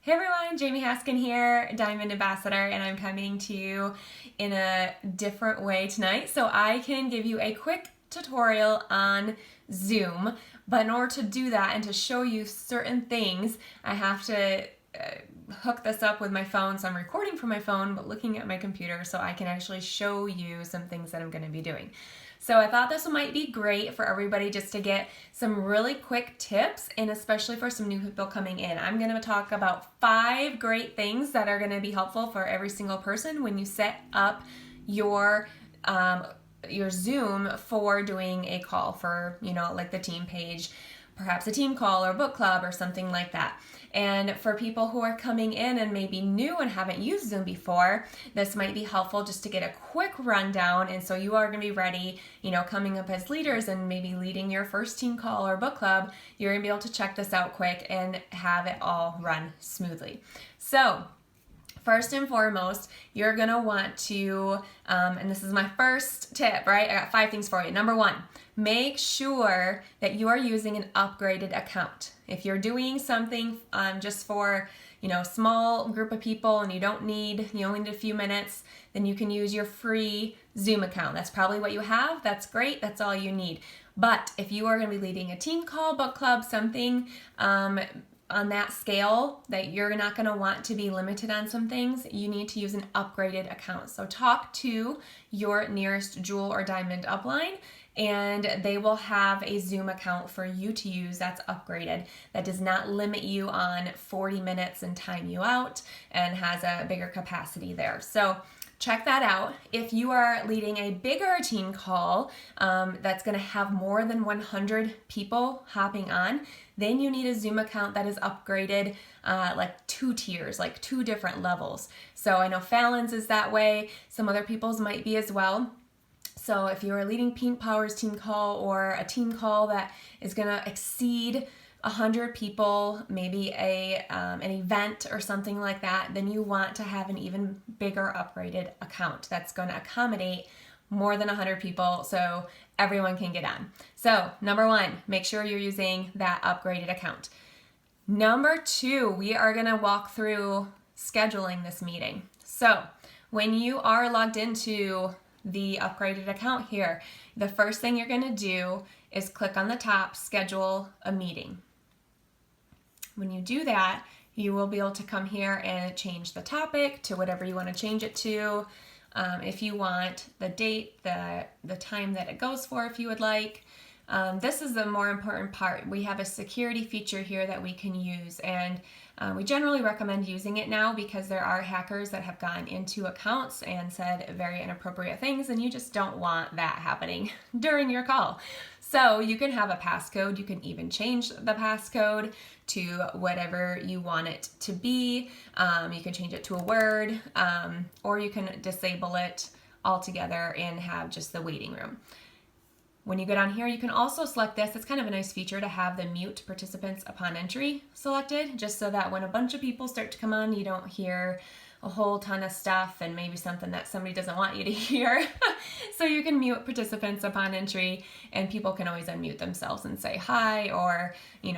Hey everyone, Jamie Haskin here, Diamond Ambassador, and I'm coming to you in a different way tonight so I can give you a quick tutorial on Zoom. But in order to do that and to show you certain things, I have to hook this up with my phone. So I'm recording from my phone but looking at my computer so I can actually show you some things that I'm going to be doing. So I thought this might be great for everybody just to get some really quick tips, and especially for some new people coming in. I'm going to talk about 5 great things that are going to be helpful for every single person when you set up your Zoom for doing a call for, like the team page, perhaps a team call or book club or something like that. And for people who are coming in and maybe new and haven't used Zoom before, this might be helpful just to get a quick rundown. And so you are going to be ready, coming up as leaders and maybe leading your first team call or book club, you're going to be able to check this out quick and have it all run smoothly. So first and foremost, you're going to want to, and this is my first tip, right? I got 5 things for you. Number 1, make sure that you are using an upgraded account. If you're doing something just for, a small group of people and you only need a few minutes, then you can use your free Zoom account. That's probably what you have. That's great. That's all you need. But if you are going to be leading a team call, book club, something, on that scale that you're not going to want to be limited on some things, you need to use an upgraded account. So talk to your nearest Jewel or Diamond upline and they will have a Zoom account for you to use that's upgraded, that does not limit you on 40 minutes and time you out and has a bigger capacity there. So check that out. If you are leading a bigger team call that's going to have more than 100 people hopping on, then you need a Zoom account that is upgraded like 2 tiers, like 2 different levels. So I know Fallon's is that way. Some other people's might be as well. So if you are leading Pink Power's team call or a team call that is going to exceed 100 people, maybe an event or something like that, then you want to have an even bigger upgraded account that's going to accommodate more than 100 people so everyone can get on. So number 1, make sure you're using that upgraded account. Number 2, we are going to walk through scheduling this meeting. So when you are logged into the upgraded account here, the first thing you're going to do is click on the top, schedule a meeting. When you do that, you will be able to come here and change the topic to whatever you want to change it to. If you want the date, the time that it goes for, if you would like. This is the more important part. We have a security feature here that we can use, and we generally recommend using it now because there are hackers that have gone into accounts and said very inappropriate things, and you just don't want that happening during your call. So you can have a passcode. You can even change the passcode to whatever you want it to be. You can change it to a word, or you can disable it altogether and have just the waiting room. When you go down here, you can also select this. It's kind of a nice feature to have the mute participants upon entry selected, just so that when a bunch of people start to come on, you don't hear a whole ton of stuff and maybe something that somebody doesn't want you to hear. So you can mute participants upon entry, and people can always unmute themselves and say hi or,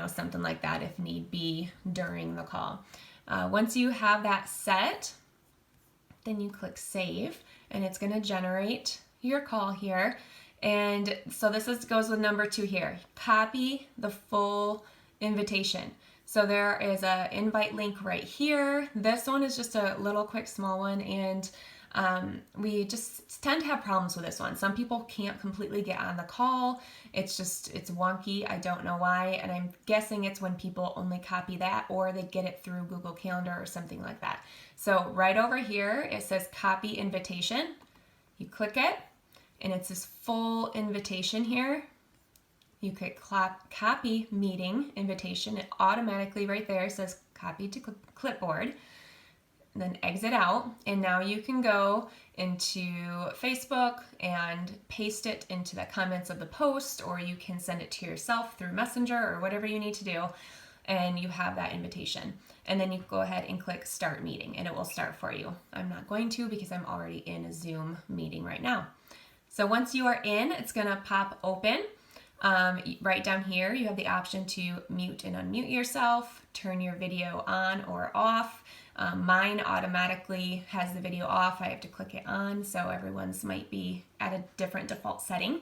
something like that if need be during the call. Once you have that set, then you click save, and it's going to generate your call here. And so this goes with number 2 here. Copy the full invitation. So there is an invite link right here. This one is just a little quick small one, and we just tend to have problems with this one. Some people can't completely get on the call. It's wonky. I don't know why, and I'm guessing it's when people only copy that or they get it through Google Calendar or something like that. So right over here, it says copy invitation. You click it, and it's this full invitation here. You click copy meeting invitation. It automatically right there says copy to clipboard. And then exit out. And now you can go into Facebook and paste it into the comments of the post, or you can send it to yourself through Messenger or whatever you need to do. And you have that invitation. And then you go ahead and click start meeting, and it will start for you. I'm not going to because I'm already in a Zoom meeting right now. So once you are in, it's going to pop open. Right down here, you have the option to mute and unmute yourself, turn your video on or off. Mine automatically has the video off. I have to click it on, so everyone's might be at a different default setting.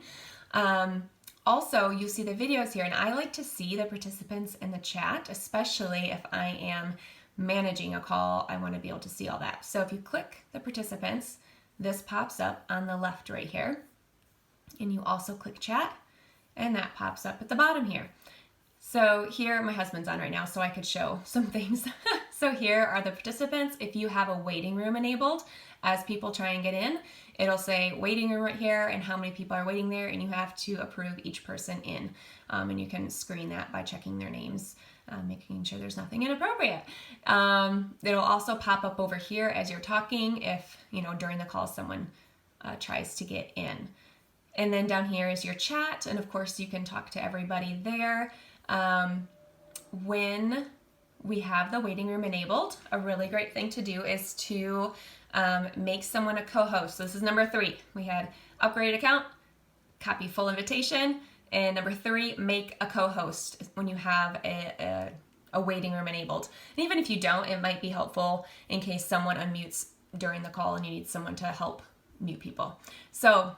Also, you see the videos here, and I like to see the participants in the chat, especially if I am managing a call. I want to be able to see all that. So if you click the participants, this pops up on the left right here, and you also click chat, and that pops up at the bottom here. So here, my husband's on right now, so I could show some things. So here are the participants. If you have a waiting room enabled, as people try and get in, it'll say waiting room right here and how many people are waiting there, and you have to approve each person in. And you can screen that by checking their names, making sure there's nothing inappropriate. It'll also pop up over here as you're talking if, during the call someone tries to get in. And then down here is your chat, and of course you can talk to everybody there. When we have the waiting room enabled, a really great thing to do is to make someone a co-host. So this is number 3. We had upgrade account, copy full invitation, and number 3, make a co-host when you have a waiting room enabled. And even if you don't, it might be helpful in case someone unmutes during the call and you need someone to help mute people. So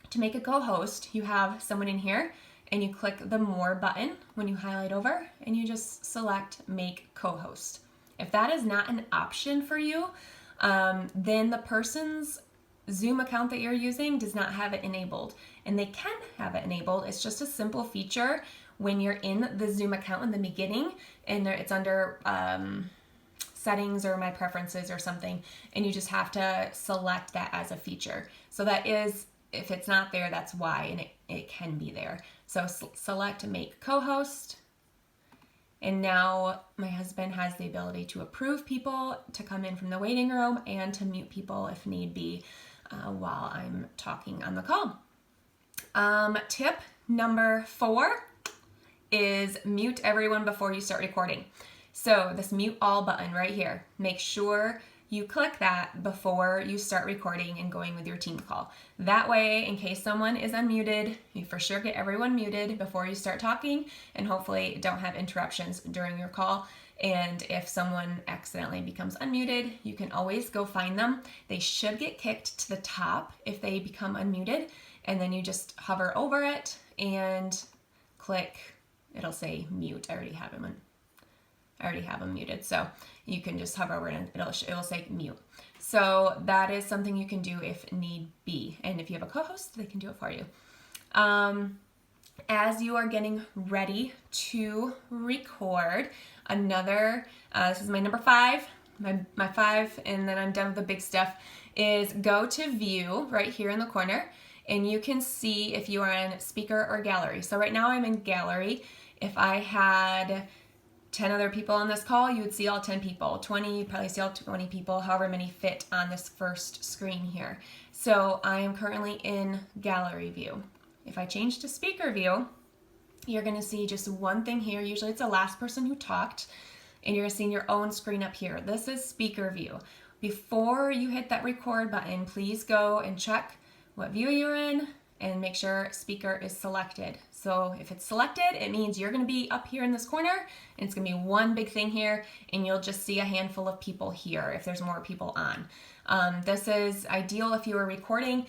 to make a co-host, you have someone in here, and you click the More button when you highlight over, and you just select Make Co-host. If that is not an option for you, then the person's Zoom account that you're using does not have it enabled, and they can have it enabled. It's just a simple feature when you're in the Zoom account in the beginning, and it's under settings or my preferences or something, and you just have to select that as a feature. So that is, if it's not there, that's why, and it can be there. So select Make Co-host, and now my husband has the ability to approve people to come in from the waiting room and to mute people if need be while I'm talking on the call. Tip number 4 is mute everyone before you start recording. So this mute all button right here, make sure you click that before you start recording and going with your team call. That way, in case someone is unmuted, you for sure get everyone muted before you start talking, and hopefully don't have interruptions during your call. And if someone accidentally becomes unmuted, you can always go find them. They should get kicked to the top if they become unmuted, and then you just hover over it and click, it'll say mute. I already have them muted, so you can just hover over it and it'll say mute. So that is something you can do if need be, and if you have a co-host, they can do it for you. As you are getting ready to record, this is my number 5, my 5, and then I'm done with the big stuff, is go to view right here in the corner, and you can see if you are in speaker or gallery. So right now I'm in gallery. If I had 10 other people on this call, you would see all 10 people. 20, you'd probably see all 20 people, however many fit on this first screen here. So I am currently in gallery view. If I change to speaker view, you're gonna see just one thing here. Usually it's the last person who talked, and you're gonna see your own screen up here. This is speaker view. Before you hit that record button, please go and check what view you're in and make sure speaker is selected. So if it's selected, it means you're gonna be up here in this corner, and it's gonna be one big thing here, and you'll just see a handful of people here if there's more people on. This is ideal if you are recording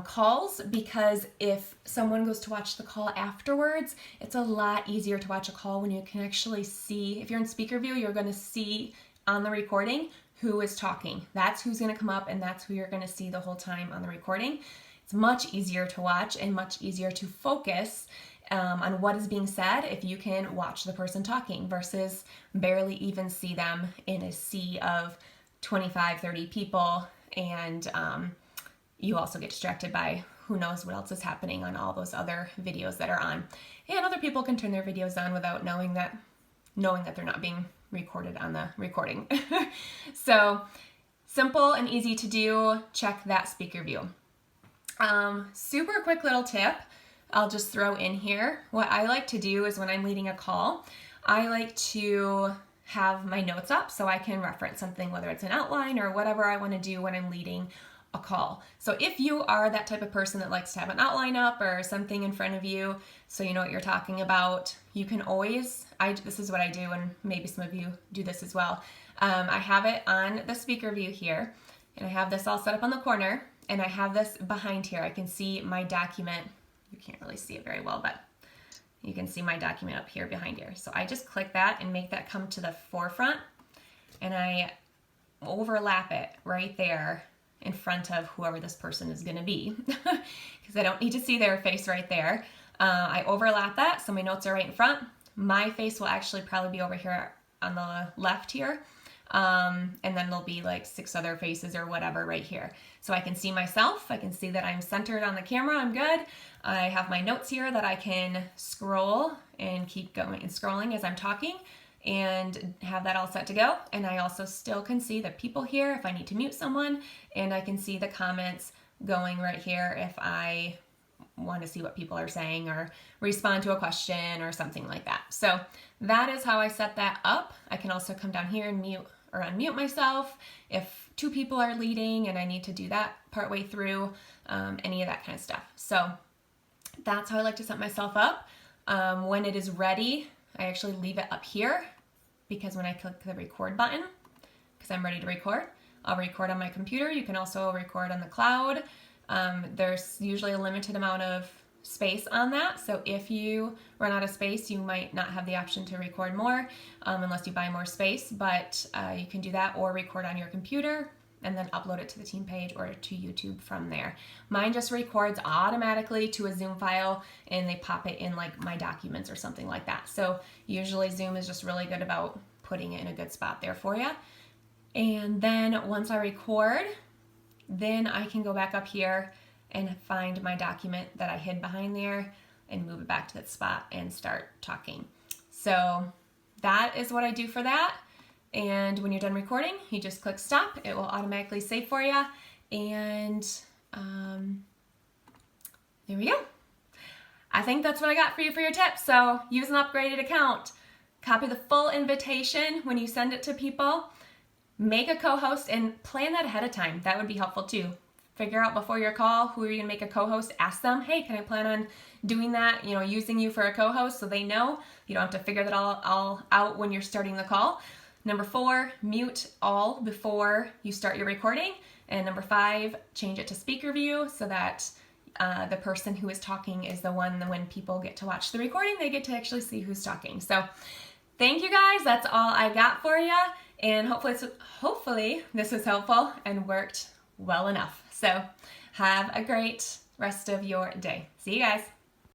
calls, because if someone goes to watch the call afterwards, it's a lot easier to watch a call when you can actually see. If you're in speaker view, you're gonna see on the recording who is talking. That's who's gonna come up, and that's who you're gonna see the whole time on the recording. It's much easier to watch and much easier to focus on what is being said if you can watch the person talking versus barely even see them in a sea of 25, 30 people, and you also get distracted by who knows what else is happening on all those other videos that are on. And other people can turn their videos on without knowing that they're not being recorded on the recording. So simple and easy to do. Check that speaker view. Super quick little tip I'll just throw in here. What I like to do is when I'm leading a call, I like to have my notes up so I can reference something, whether it's an outline or whatever I want to do when I'm leading a call. So if you are that type of person that likes to have an outline up or something in front of you so you know what you're talking about, you can always, this is what I do, and maybe some of you do this as well. I have it on the speaker view here, and I have this all set up on the corner, and I have this behind here. I can see my document. You can't really see it very well, but you can see my document up here behind here. So I just click that and make that come to the forefront, and I overlap it right there in front of whoever this person is going to be, because I don't need to see their face right there. I overlap that, so my notes are right in front. My face will actually probably be over here on the left here, and then there'll be like 6 other faces or whatever right here. So I can see myself, I can see that I'm centered on the camera, I'm good. I have my notes here that I can scroll and keep going and scrolling as I'm talking, and have that all set to go. And I also still can see the people here if I need to mute someone, and I can see the comments going right here if I want to see what people are saying or respond to a question or something like that. So that is how I set that up. I can also come down here and mute or unmute myself if 2 people are leading and I need to do that partway through, any of that kind of stuff. So that's how I like to set myself up. When it is ready, I actually leave it up here, because when I click the record button, because I'm ready to record, I'll record on my computer. You can also record on the cloud. There's usually a limited amount of space on that, so if you run out of space, you might not have the option to record more unless you buy more space, but you can do that or record on your computer and then upload it to the team page or to YouTube from there. Mine just records automatically to a Zoom file, and they pop it in like my documents or something like that. So usually Zoom is just really good about putting it in a good spot there for you. And then once I record, then I can go back up here and find my document that I hid behind there and move it back to that spot and start talking. So that is what I do for that. And when you're done recording, you just click stop. It will automatically save for you. And there we go. I think that's what I got for you for your tips. So use an upgraded account. Copy the full invitation when you send it to people. Make a co-host and plan that ahead of time. That would be helpful too. Figure out before your call who you're going to make a co-host. Ask them, hey, can I plan on doing that, using you for a co-host, so they know. You don't have to figure that all out when you're starting the call. Number 4, mute all before you start your recording. And number 5, change it to speaker view so that the person who is talking is the one that when people get to watch the recording, they get to actually see who's talking. So thank you guys. That's all I got for you. And hopefully this was helpful and worked well enough. So have a great rest of your day. See you guys.